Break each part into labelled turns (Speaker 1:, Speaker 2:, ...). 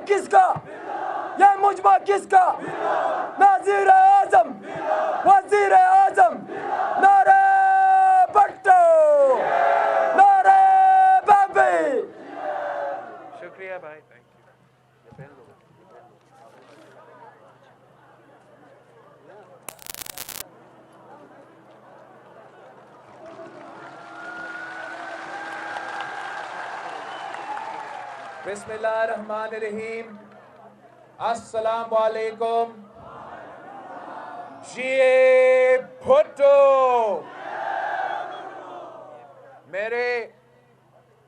Speaker 1: کس کا؟ یہ مجمع کس کا؟ ناظر اعظم، وزیر اعظم، نعرہ بھٹو، نعرہ بابی۔
Speaker 2: شکریہ بھائی،
Speaker 3: بسم اللہ الرحمن الرحیم۔ السلام علیکم۔ جی بھٹو، میرے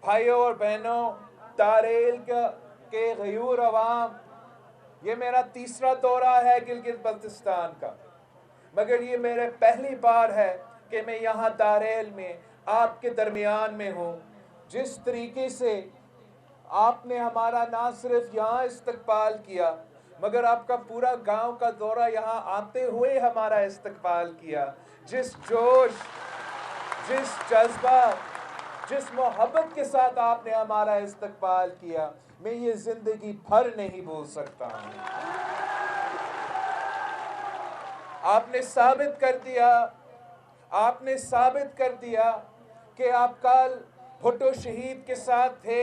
Speaker 3: بھائیوں اور بہنوں، دارایل کے غیور عوام، یہ میرا تیسرا دورہ ہے گلگت بلتستان کا، مگر یہ میرے پہلی بار ہے کہ میں یہاں دارایل میں آپ کے درمیان میں ہوں۔ جس طریقے سے آپ نے ہمارا نہ صرف یہاں استقبال کیا مگر آپ کا پورا گاؤں کا دورہ یہاں آتے ہوئے ہمارا استقبال کیا، جس جوش، جس جذبہ، جس محبت کے ساتھ آپ نے ہمارا استقبال کیا، میں یہ زندگی بھر نہیں بھول سکتا ہوں۔ آپ نے ثابت کر دیا کہ آپ کل بھٹو شہید کے ساتھ تھے،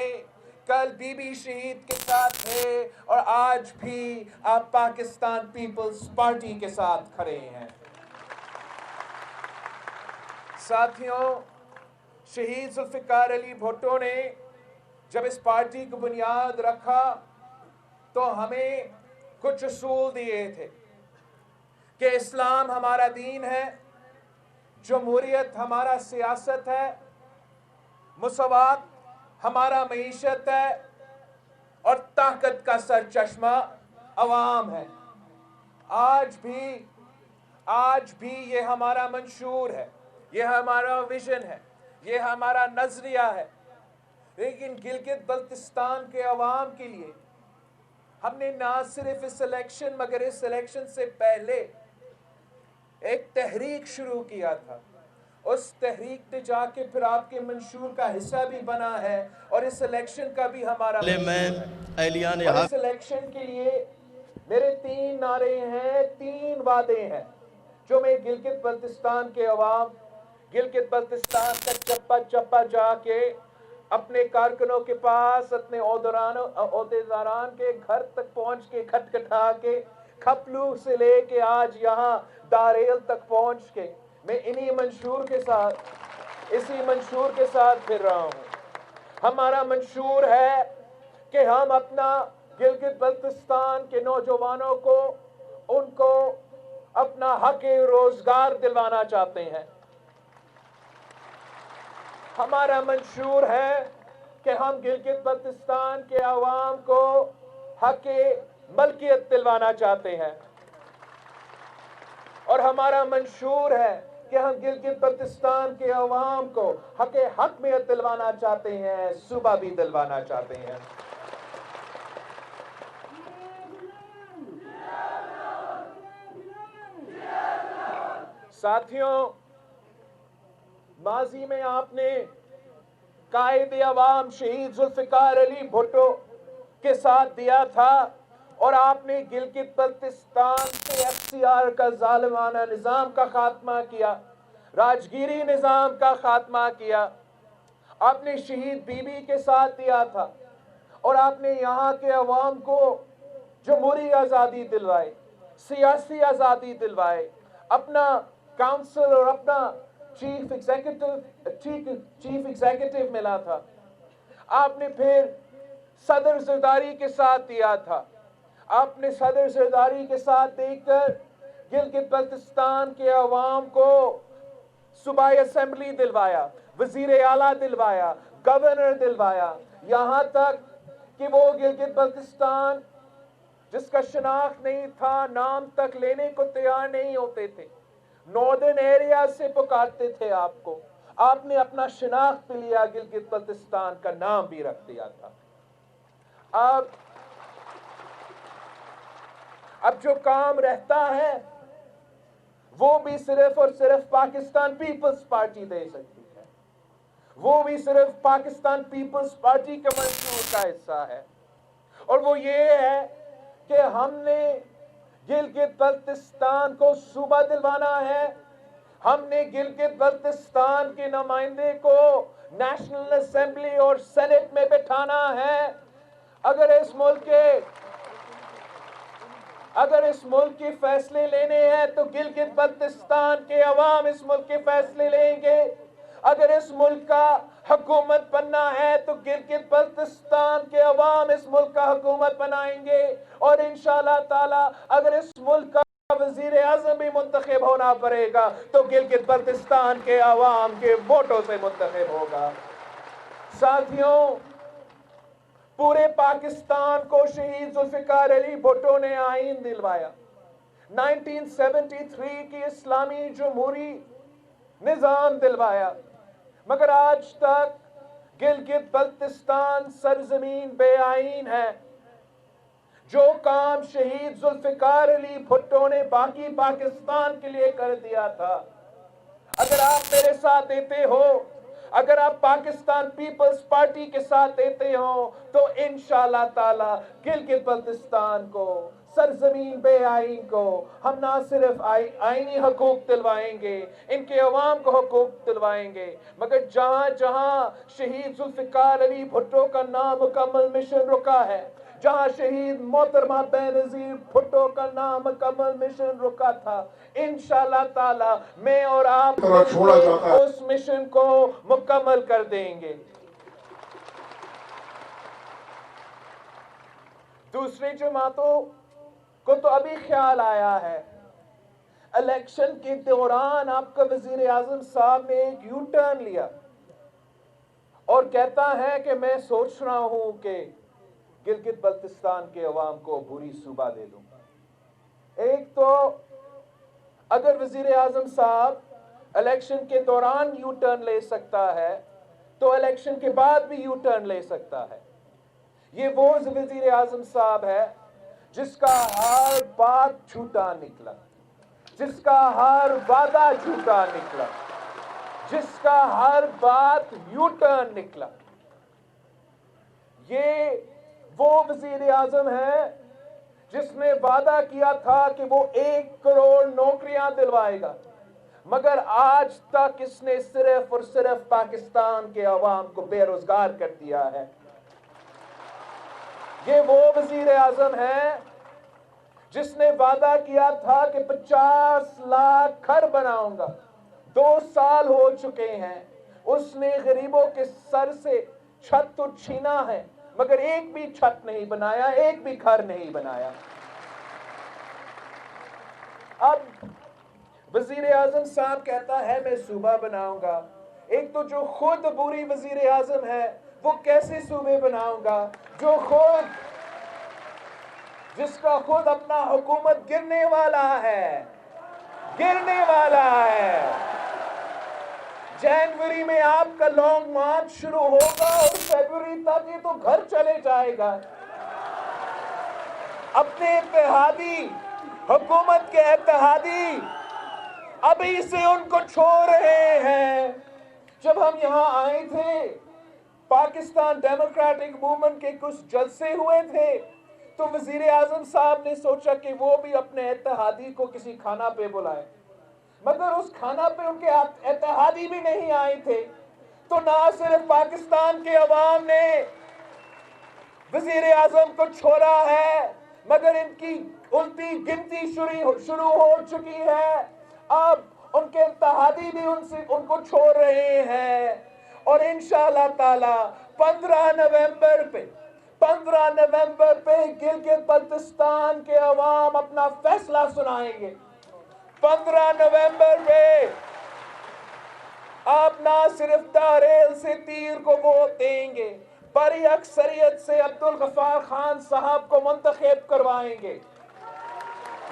Speaker 3: کل بی بی شہید کے ساتھ تھے، اور آج بھی آپ پاکستان پیپلز پارٹی کے ساتھ کھڑے ہیں۔ ساتھیوں، شہید ذوالفقار علی بھٹو نے جب اس پارٹی کو بنیاد رکھا تو ہمیں کچھ اصول دیے تھے کہ اسلام ہمارا دین ہے، جمہوریت ہمارا سیاست ہے، مساوات ہمارا معیشت ہے، اور طاقت کا سرچشمہ عوام ہے۔ آج بھی یہ ہمارا منشور ہے، یہ ہمارا ویژن ہے، یہ ہمارا نظریہ ہے۔ لیکن گلگت بلتستان کے عوام کے لیے ہم نے نہ صرف اس الیکشن مگر اس الیکشن سے پہلے ایک تحریک شروع کیا تھا۔ اس تحریک نے جا کے پھر آپ کے منشور کا حصہ بھی بنا ہے، اور اس الیکشن کا بھی ہمارا منشور ہے۔ اور اس الیکشن کے لیے میرے 3 نعرے ہیں، 3 وعدے ہیں جو میں گلگت بلتستان کے عوام، گلگت بلتستان کا چپا چپا جا کے اپنے کارکنوں کے پاس، اپنے عہدیداران کے گھر تک پہنچ کے، کھٹکھٹا کے، کھپلو سے لے کے آج یہاں دارایل تک پہنچ کے میں اسی منشور کے ساتھ پھر رہا ہوں۔ ہمارا منشور ہے کہ ہم اپنا گلگت بلتستان کے نوجوانوں کو، ان کو اپنا حق روزگار دلوانا چاہتے ہیں۔ ہمارا منشور ہے کہ ہم گلگت بلتستان کے عوام کو حق ملکیت دلوانا چاہتے ہیں، اور ہمارا منشور ہے کہ ہم گلگت بلتستان کے عوام کو حق حکمیت دلوانا چاہتے ہیں، صوبہ بھی دلوانا چاہتے ہیں۔ ساتھیوں، ماضی میں آپ نے قائد عوام شہید ذوالفقار علی بھٹو کے ساتھ دیا تھا، اور آپ نے گلگت بلتستان سے FCR کا ظالمانہ نظام کا خاتمہ کیا، راجگیری نظام کا خاتمہ کیا۔ آپ نے شہید بی بی کے ساتھ دیا تھا، اور آپ نے یہاں کے عوام کو جمہوری آزادی دلوائے، سیاسی آزادی دلوائے، اپنا کاؤنسل اور اپنا چیف ایگزیکٹو ملا تھا۔ آپ نے پھر صدر زرداری کے ساتھ دیا تھا۔ آپ نے صدر زرداری کے ساتھ دے کر گلگت بلتستان کے عوام کو صوبائی اسمبلی دلوایا، وزیر اعلیٰ دلوایا، گورنر دلوایا، یہاں تک کہ وہ گلگت بلتستان جس کا شناخت نہیں تھا، نام تک لینے کو تیار نہیں ہوتے تھے، ناردرن ایریا سے پکارتے تھے آپ کو۔ آپ نے اپنا شناخت بھی لیا، گلگت بلتستان کا نام بھی رکھ دیا تھا۔ اب جو کام رہتا ہے وہ بھی صرف اور صرف پاکستان پیپلز پارٹی دے سکتی ہے، وہ بھی صرف پاکستان پیپلز پارٹی کے منشور کا حصہ ہے، اور وہ یہ ہے کہ ہم نے گلگت بلتستان کو صوبہ دلوانا ہے، ہم نے گلگت بلتستان کے نمائندے کو نیشنل اسمبلی اور سینٹ میں بٹھانا ہے۔ اگر اس ملک کے فیصلے لینے ہیں تو گلگت بلتستان کے عوام اس ملک کے فیصلے لیں گے۔ اگر اس ملک کا حکومت بننا ہے تو گلگت بلتستان کے عوام اس ملک کا حکومت بنائیں گے، اور انشاءاللہ تعالی اگر اس ملک کا وزیر اعظم بھی منتخب ہونا پڑے گا تو گلگت بلتستان کے عوام کے ووٹوں سے منتخب ہوگا۔ ساتھیوں، پورے پاکستان کو شہید ذوالفقار علی بھٹو نے آئین دلوایا، 1973 کی اسلامی جمہوری نظام دلوایا، مگر آج تک گلگت بلتستان سرزمین بے آئین ہے۔ جو کام شہید ذوالفقار علی بھٹو نے باقی پاکستان کے لیے کر دیا تھا، اگر آپ میرے ساتھ دیتے ہو، اگر آپ پاکستان پیپلز پارٹی کے ساتھ دیتے ہو تو انشاءاللہ تعالی گلگت بلتستان کو، سرزمین بے آئین کو ہم نہ صرف آئینی حقوق دلوائیں گے، ان کے عوام کو حقوق دلوائیں گے، مگر جہاں جہاں شہید ذوالفقار علی بھٹو کا نامکمل مشن رکا ہے، جہاں شہید محترمہ بینظیر بھٹو کا نامکمل مشن رکا تھا، انشاءاللہ تعالی میں اور آپ اس مشن کو مکمل کر دیں گے۔ دوسری جماعتوں کو تو ابھی خیال آیا ہے، الیکشن کے دوران آپ کا وزیر اعظم صاحب نے ایک یو ٹرن لیا اور کہتا ہے کہ میں سوچ رہا ہوں کہ گلگت بلتستان کے عوام کو عبوری صوبہ دے دوں۔ ایک تو اگر وزیر اعظم صاحب الیکشن کے دوران یو ٹرن لے سکتا ہے تو الیکشن کے بعد بھی یو ٹرن لے سکتا ہے۔ یہ وہ وزیر اعظم صاحب ہے جس کا ہر بات جھوٹا نکلا، جس کا ہر وعدہ جھوٹا نکلا، جس کا ہر بات یو ٹرن نکلا۔ یہ وہ وزیر اعظم ہے جس نے وعدہ کیا تھا کہ وہ 1 کروڑ نوکریاں دلوائے گا، مگر آج تک اس نے صرف اور صرف پاکستان کے عوام کو بے روزگار کر دیا ہے۔ یہ وہ وزیر اعظم ہے جس نے وعدہ کیا تھا کہ 50 لاکھ گھر بناؤں گا، 2 سال ہو چکے ہیں، اس نے غریبوں کے سر سے چھت تو چھینا ہے مگر ایک بھی چھت نہیں بنایا، ایک بھی گھر نہیں بنایا۔ اب وزیر اعظم صاحب کہتا ہے میں صوبہ بناؤں گا، ایک تو جو خود عبوری وزیر اعظم ہے وہ کیسے صوبے بناؤں گا، جس کا خود اپنا حکومت گرنے والا ہے۔ جنوری میں آپ کا لانگ مارچ شروع ہوگا اور فیبروری تک یہ تو گھر چلے جائے گا۔ اپنے اتحادی، حکومت کے اتحادی ابھی سے ان کو چھوڑ رہے ہیں۔ جب ہم یہاں آئے تھے، پاکستان ڈیموکریٹک موومنٹ کے کچھ جلسے ہوئے تھے تو وزیر اعظم صاحب نے سوچا کہ وہ بھی اپنے اتحادی کو کسی کھانا پہ بلائے، مگر اس کھانا پہ ان کے اتحادی بھی نہیں آئے تھے۔ تو نہ صرف پاکستان کے عوام نے وزیر اعظم کو چھوڑا ہے مگر ان کی الٹی گنتی شروع ہو چکی ہے۔ اب ان کے اتحادی بھی ان کو چھوڑ رہے ہیں، اور انشاءاللہ تعالی 15 نومبر پہ گلگت بلتستان کے عوام اپنا فیصلہ سنائیں گے۔ 15 نومبر پہ آپ نہ صرف داریل سے تیر کو ووٹ دیں گے، بڑی اکثریت سے عبدالغفار خان صاحب کو منتخب کروائیں گے،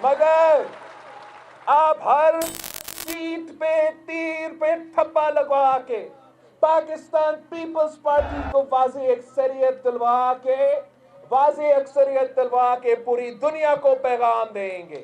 Speaker 3: مگر آپ ہر سیٹ پہ تیر پہ تھپا لگوا کے پاکستان پیپلز پارٹی کو واضح اکثریت دلوا کے پوری دنیا کو پیغام دیں گے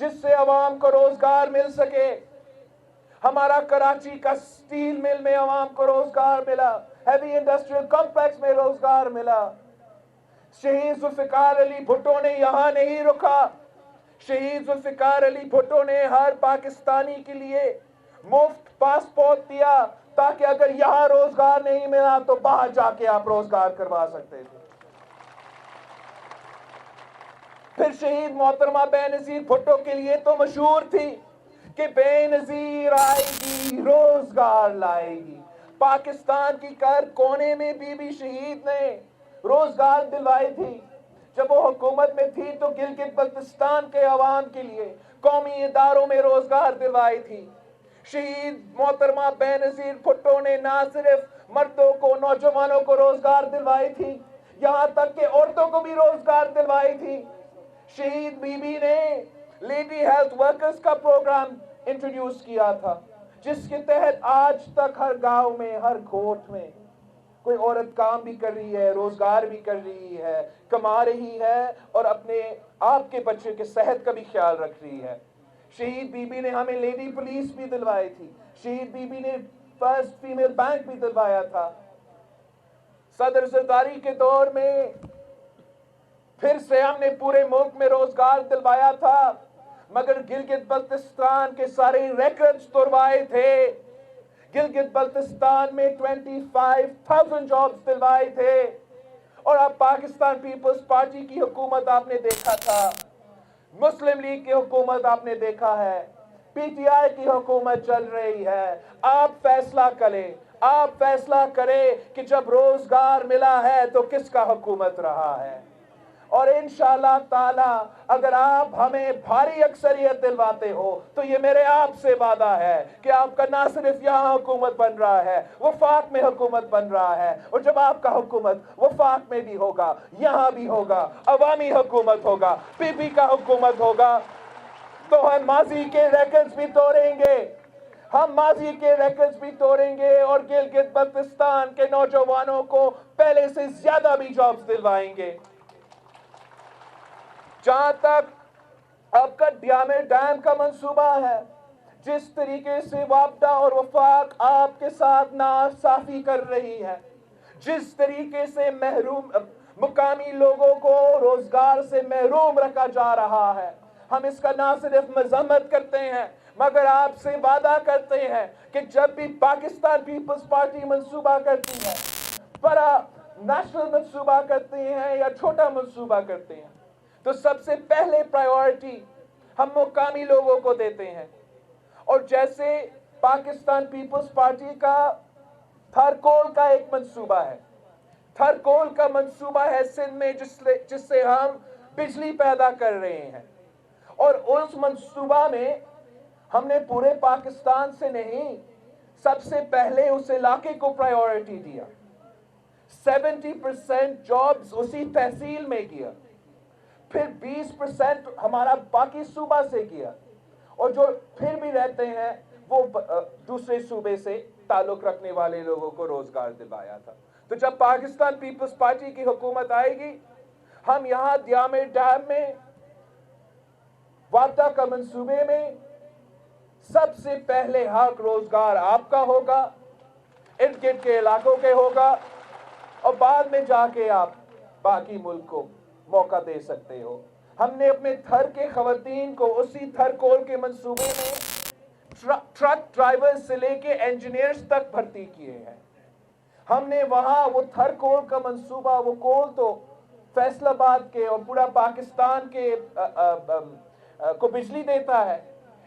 Speaker 3: جس سے عوام کو روزگار مل سکے. ہمارا کراچی کا سٹیل مل میں عوام کو روزگار ملا, ہیوی انڈسٹریل کمپلیکس میں روزگار ملا. شہید ذوالفقار علی بھٹو نے یہاں نہیں رکا. شہید ذوالفقار علی بھٹو نے ہر پاکستانی کے لیے مفت پاسپورٹ دیا تاکہ اگر یہاں روزگار نہیں ملا تو باہر جا کے آپ روزگار کروا سکتے تھے. پھر شہید محترمہ بے نظیر بھٹو کے لیے تو مشہور تھی کہ بے نظیر آئے گی روزگار لائے گی. پاکستان کی ہر کونے میں بی بی شہید نے روزگار دلوائی تھی. جب وہ حکومت میں تھی تو گلگت بلتستان کے عوام کے لیے قومی اداروں میں روزگار دلوائی تھی. شہید محترمہ بے نظیر بھٹو نے نہ صرف مردوں کو, نوجوانوں کو روزگار دلوائی تھی, یہاں تک کہ عورتوں کو بھی روزگار دلوائی تھی. شہید بی بی نے لیڈی ہیلتھ ورکرز کا پروگرام انٹروڈیوس کیا تھا, جس کے تحت آج تک ہر گاؤں میں, ہر کھوٹ میں کوئی عورت کام بھی کر رہی ہے, روزگار بھی کر رہی ہے, کما رہی ہے اور اپنے آپ کے بچے کے صحت کا بھی خیال رکھ رہی ہے. شہید بی بی نے ہمیں لیڈی پولیس بھی دلوائی تھی. شہید بی بی نے فرسٹ فیمیل بینک بھی دلوایا تھا. صدر زرداری کے دور میں پھر سے ہم نے پورے ملک میں روزگار دلوایا تھا, مگر گلگت بلتستان کے سارے ریکارڈز توڑوائے تھے. گلگت بلتستان میں 25,000 جابز دلوائے تھے. اور اب پاکستان پیپلز پارٹی کی حکومت آپ نے دیکھا تھا, مسلم لیگ کی حکومت آپ نے دیکھا ہے, پی ٹی آئی کی حکومت چل رہی ہے. آپ فیصلہ کریں, آپ فیصلہ کریں کہ جب روزگار ملا ہے تو کس کا حکومت رہا ہے. اور انشاءاللہ تعالی اگر آپ ہمیں بھاری اکثریت دلواتے ہو تو یہ میرے آپ سے وعدہ ہے کہ آپ کا نہ صرف یہاں حکومت بن رہا ہے, وفاق میں حکومت بن رہا ہے, اور جب آپ کا حکومت وفاق میں بھی ہوگا, یہاں بھی ہوگا, عوامی حکومت ہوگا, پی پی کا حکومت ہوگا, تو ہم ماضی کے ریکارڈز بھی توڑیں گے. ہم ماضی کے ریکارڈز بھی توڑیں گے اور گلگت بلتستان کے نوجوانوں کو پہلے سے زیادہ بھی جابز دلوائیں گے. جہاں تک آپ کا ڈیم کا منصوبہ ہے, جس طریقے سے وابدہ اور وفاق آپ کے ساتھ ناصافی کر رہی ہے, جس طریقے سے مقامی لوگوں کو روزگار سے محروم رکھا جا رہا ہے, ہم اس کا نہ صرف مذمت کرتے ہیں مگر آپ سے وعدہ کرتے ہیں کہ جب بھی پاکستان پیپلز پارٹی منصوبہ کرتی ہے, بڑا نیشنل منصوبہ کرتے ہیں یا چھوٹا منصوبہ کرتے ہیں, تو سب سے پہلے پرائیورٹی ہم مقامی لوگوں کو دیتے ہیں. اور جیسے پاکستان پیپلز پارٹی کا تھرکول کا ایک منصوبہ ہے, تھرکول کا منصوبہ ہے سندھ میں جس سے ہم بجلی پیدا کر رہے ہیں, اور اس منصوبہ میں ہم نے پورے پاکستان سے نہیں, سب سے پہلے اس علاقے کو پرائیورٹی دیا. 70% جابز اسی تحصیل میں کیا, پھر 20% ہمارا باقی صوبہ سے کیا, اور جو پھر بھی رہتے ہیں وہ دوسرے صوبے سے تعلق رکھنے والے لوگوں کو روزگار دلوایا تھا. تو جب پاکستان پیپلز پارٹی کی حکومت آئے گی, ہم یہاں ڈیم میں وابدہ کا منصوبے میں سب سے پہلے حق روزگار آپ کا ہوگا, ارد گرد کے علاقوں کے ہوگا, اور بعد میں جا کے آپ باقی ملک کو موقع دے سکتے ہو. ہم نے اپنے تھر کے خواتین کو اسی تھرکول کے منصوبے میں ٹرک ڈرائیور سے لے کے انجینئرز تک بھرتی کیے ہیں. ہم نے وہاں وہ تھرکول کا منصوبہ, وہ کول تو فیصل آباد کے اور پورا پاکستان کے کو بجلی دیتا ہے,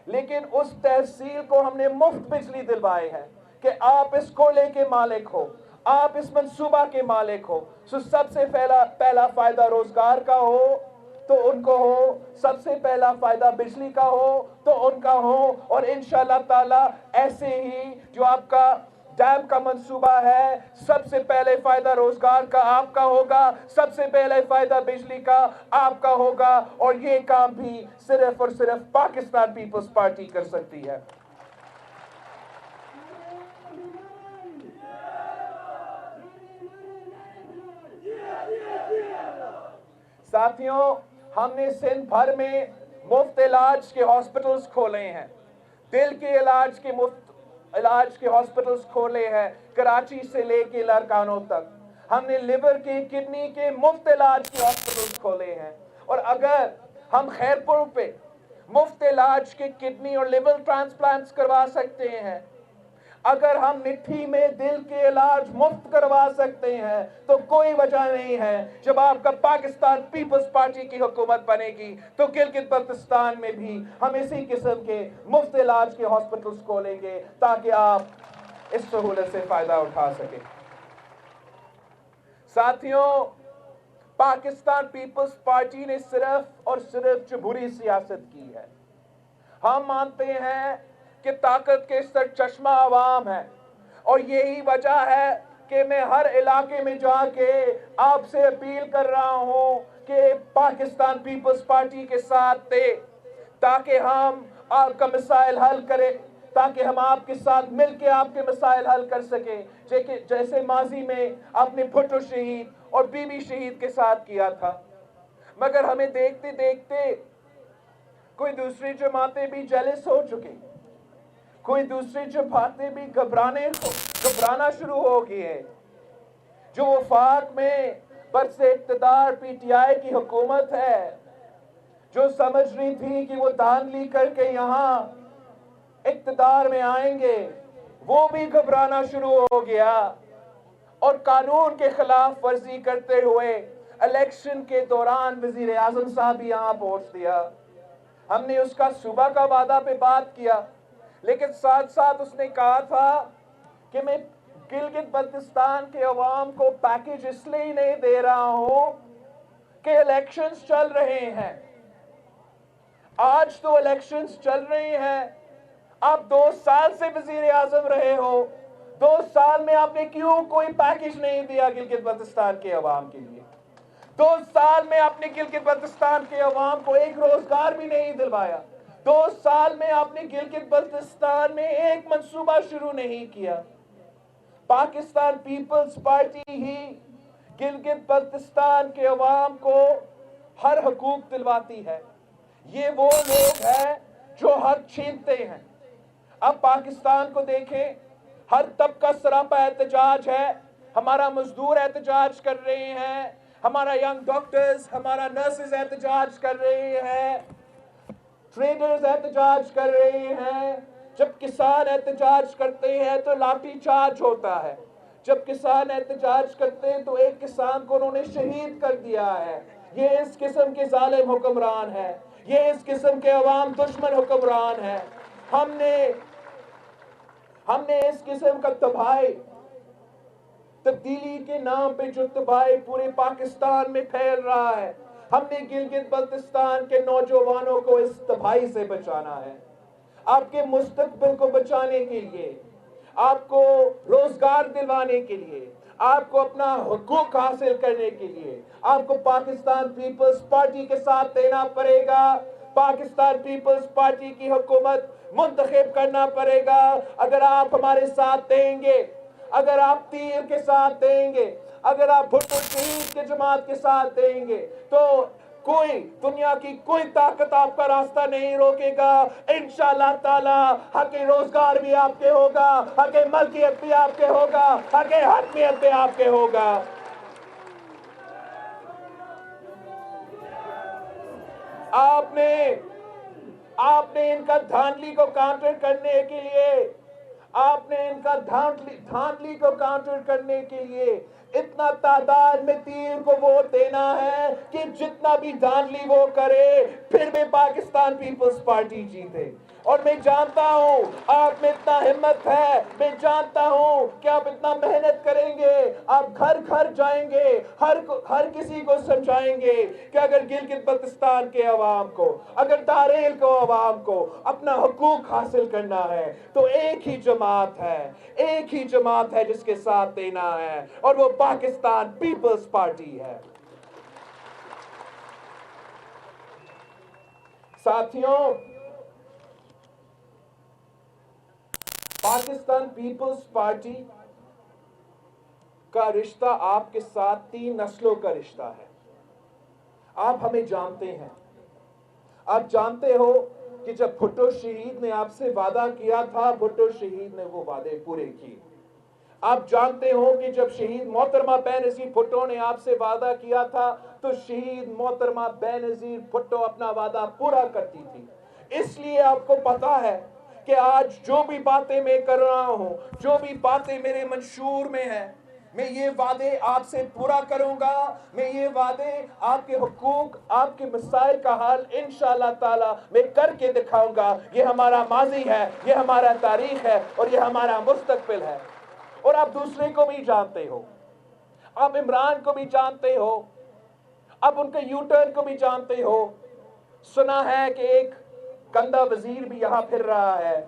Speaker 3: لیکن اس تحصیل کو ہم نے مفت بجلی دلوائے ہیں کہ آپ اس کولے کے مالک ہو, آپ اس منصوبہ کے مالک ہو. سب سے پہلا فائدہ روزگار کا ہو تو ان کو ہو, سب سے پہلا فائدہ بجلی کا ہو تو ان کا ہو, اور انشاءاللہ تعالی ایسے ہی جو آپ کا ڈیم کا منصوبہ ہے, سب سے پہلے فائدہ روزگار کا آپ کا ہوگا, سب سے پہلے فائدہ بجلی کا آپ کا ہوگا, اور یہ کام بھی صرف اور صرف پاکستان پیپلز پارٹی کر سکتی ہے. ساتھیوں, ہم نے سندھ بھر میں مفت علاج کے ہاسپٹلز کھولے ہیں، دل کے علاج کے مفت علاج کے ہاسپٹلز کھولے ہیں، کراچی سے لے کے لارکانوں تک۔ ہم نے لیور کے، کڈنی کے مفت علاج کے ہاسپٹلز کھولے ہیں، اور اگر ہم خیرپور پہ مفت علاج کے کڈنی اور لیور ٹرانسپلانٹس کروا سکتے ہیں، اگر ہم مٹھی میں دل کے علاج مفت کروا سکتے ہیں، تو کوئی وجہ نہیں ہے جب آپ کا پاکستان پیپلز پارٹی کی حکومت بنے گی تو گلگت بلتستان میں بھی ہم اسی قسم کے مفت علاج کے ہاسپٹلز کھولیں گے تاکہ آپ اس سہولت سے فائدہ اٹھا سکیں۔ ساتھیوں، پاکستان پیپلز پارٹی نے صرف اور صرف جمہوری سیاست کی ہے۔ ہم مانتے ہیں کہ طاقت کے سرچشمہ عوام ہے، اور یہی وجہ ہے کہ میں ہر علاقے میں جا کے آپ سے اپیل کر رہا ہوں کہ پاکستان پیپلز پارٹی کے ساتھ دے تاکہ ہم آپ کا مسائل حل کریں، تاکہ ہم آپ کے ساتھ مل کے آپ کے مسائل حل کر سکیں، جیسے ماضی میں آپ نے بھٹو شہید اور بی بی شہید کے ساتھ کیا تھا۔ مگر ہمیں دیکھتے دیکھتے کوئی دوسری جماعتیں بھی جیلس ہو چکی، کوئی دوسری جماعتیں بھی گھبرانا شروع ہو گئی ہے۔ جو وفاق میں برس اقتدار پی ٹی آئی کی حکومت ہے، جو سمجھ رہی تھی کہ وہ دھاندلی کر کے یہاں اقتدار میں آئیں گے، وہ بھی گھبرانا شروع ہو گیا، اور قانون کے خلاف ورزی کرتے ہوئے الیکشن کے دوران وزیر اعظم صاحب بھی یہاں پہنچ دیا۔ ہم نے اس کا صوبہ کا وعدہ پہ بات کیا، لیکن ساتھ ساتھ اس نے کہا تھا کہ میں گلگت بلتستان کے عوام کو پیکیج اس لیے نہیں دے رہا ہوں کہ الیکشنز چل رہے ہیں۔ آج تو الیکشنز چل رہے ہیں، آپ 2 سال سے وزیر اعظم رہے ہو، 2 سال میں آپ نے کیوں کوئی پیکیج نہیں دیا گلگت بلتستان کے عوام کے لیے؟ 2 سال میں آپ نے گلگت بلتستان کے عوام کو ایک روزگار بھی نہیں دلوایا، 2 سال میں آپ نے گلگت بلتستان میں ایک منصوبہ شروع نہیں کیا۔ پاکستان پیپلز پارٹی ہی گلگت بلتستان کے عوام کو ہر حقوق دلواتی ہے۔ یہ وہ لوگ ہیں جو حق چھینتے ہیں۔ اب پاکستان کو دیکھیں، ہر طبقہ سراپا احتجاج ہے، ہمارا مزدور احتجاج کر رہے ہیں، ہمارا ینگ ڈاکٹرز، ہمارا نرسز احتجاج کر رہے ہیں، ٹریڈرز احتجاج کر رہے ہیں۔ جب کسان احتجاج کرتے ہیں تو لاٹھی چارج ہوتا ہے، جب کسان احتجاج کرتے ہیں تو ایک کسان کو انہوں نے شہید کر دیا ہے۔ یہ اس قسم کے ظالم حکمران ہے، یہ اس قسم کے عوام دشمن حکمران ہے۔ ہم نے اس قسم کا تبدیلی کے نام پہ جو تباہی پورے پاکستان میں پھیل رہا ہے، ہم نے گلگت بلتستان کے نوجوانوں کو اس تباہی سے بچانا ہے۔ آپ کے مستقبل کو بچانے کے لیے، آپ کو روزگار دلوانے کے لیے، آپ کو اپنا حقوق حاصل کرنے کے لیے آپ کو پاکستان پیپلز پارٹی کے ساتھ دینا پڑے گا۔ پاکستان پیپلز پارٹی کی حکومت منتخب کرنا پڑے گا۔ اگر آپ ہمارے ساتھ دیں گے، اگر آپ تیر کے ساتھ دیں گے، اگر آپ بھٹو شہید کے جماعت کے ساتھ دیں گے، تو دنیا کی کوئی طاقت آپ کا راستہ نہیں روکے گا۔ انشاءاللہ تعالی حق روزگار بھی آپ کے ہوگا، حق ملکیت بھی آپ کے ہوگا، حق حاکمیت بھی آپ کے ہوگا۔ آپ نے ان کا دھاندلی کو کاؤنٹر کرنے کے لیے اتنا تعداد میں تیر کو ووٹ دینا ہے کہ جتنا بھی دھاندلی وہ کرے پھر بھی پاکستان پیپلز پارٹی جیتے۔ اور میں جانتا ہوں آپ میں اتنا ہمت ہے، میں جانتا ہوں کہ آپ اتنا محنت کریں گے، آپ گھر گھر جائیں گے، ہر کسی کو سمجھائیں گے کہ اگر گلگت بلتستان کے عوام کو، اگر داریل کو عوام کو اپنا حقوق حاصل کرنا ہے تو ایک ہی جماعت ہے جس کے ساتھ دینا ہے، اور وہ پاکستان پیپلز پارٹی ہے۔ ساتھیوں، پاکستان پیپلز پارٹی کا رشتہ آپ کے ساتھ 3 نسلوں کا رشتہ ہے۔ آپ ہمیں جانتے ہیں، آپ جانتے ہو کہ جب بھٹو شہید نے آپ سے وعدہ کیا تھا، بھٹو شہید نے وہ وعدے پورے کیے۔ آپ جانتے ہو کہ جب شہید محترمہ بے نظیر بھٹو نے آپ سے وعدہ کیا تھا تو شہید محترمہ بے نظیر بھٹو اپنا وعدہ پورا کرتی تھی۔ اس لیے آپ کو پتا ہے کہ آج جو بھی باتیں میں کر رہا ہوں، جو بھی باتیں میرے منشور میں ہیں، میں یہ وعدے آپ سے پورا کروں گا۔ میں یہ وعدے آپ کے حقوق، آپ کے مسائل کا حل انشاءاللہ تعالی میں کر کے دکھاؤں گا۔ یہ ہمارا ماضی ہے، یہ ہمارا تاریخ ہے اور یہ ہمارا مستقبل ہے۔ اور آپ دوسرے کو بھی جانتے ہو، آپ عمران کو بھی جانتے ہو، آپ ان کے یو ٹرن کو بھی جانتے ہو۔ سنا ہے کہ ایک گندا وزیر بھی یہاں پھر رہا ہے،